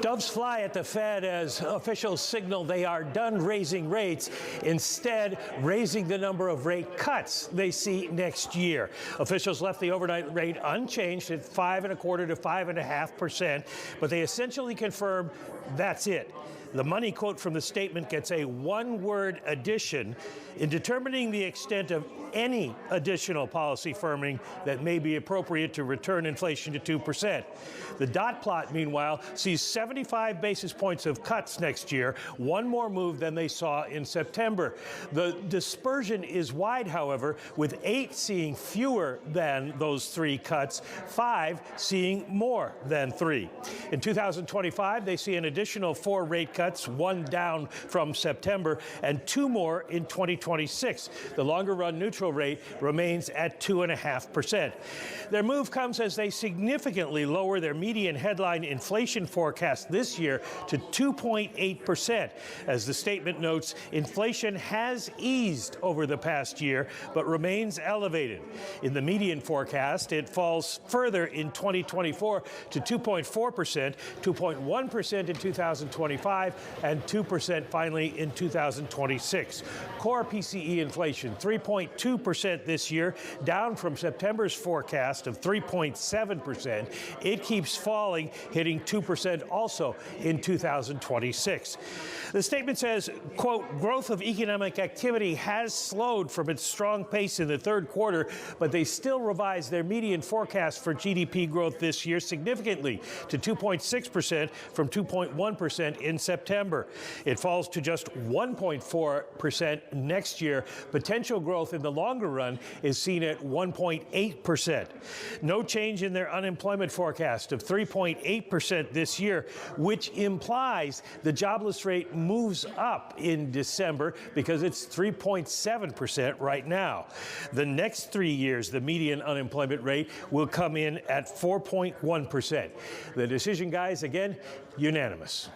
Doves fly at the Fed as officials signal they are done raising rates, instead raising the number of rate cuts they see next year. Officials left the overnight rate unchanged at 5.25% to 5.5%, but they essentially confirmed that's it. The money quote from the statement gets a one-word addition in determining the extent of any additional policy firming that may be appropriate to return inflation to 2%. The dot plot, meanwhile, sees 75 basis points of cuts next year, one more move than they saw in September. The dispersion is wide, however, with 8 seeing fewer than those 3 cuts, 5 seeing more than 3. In 2025, they see an additional 4 rate cuts, 1 down from September, and 2 more in 2026. The longer-run neutral rate remains at 2.5%. Their move comes as they significantly lower their median headline inflation forecast this year to 2.8%. As the statement notes, inflation has eased over the past year, but remains elevated. In the median forecast, it falls further in 2024 to 2.4%, 2.1% in 2025, and 2% finally in 2026. Core PCE inflation, 3.2% this year, down from September's forecast of 3.7%. It keeps falling, hitting 2% also in 2026. The statement says, quote, growth of economic activity has slowed from its strong pace in the third quarter, but they still revised their median forecast for GDP growth this year significantly to 2.6% from 2.1% in September. It falls to just 1.4% next year. Potential growth in the longer run is seen at 1.8%. No change in their unemployment forecast of 3.8% this year, which implies the jobless rate moves up in December because it's 3.7% right now. The next 3 years, the median unemployment rate will come in at 4.1%. The decision, guys, again, unanimous.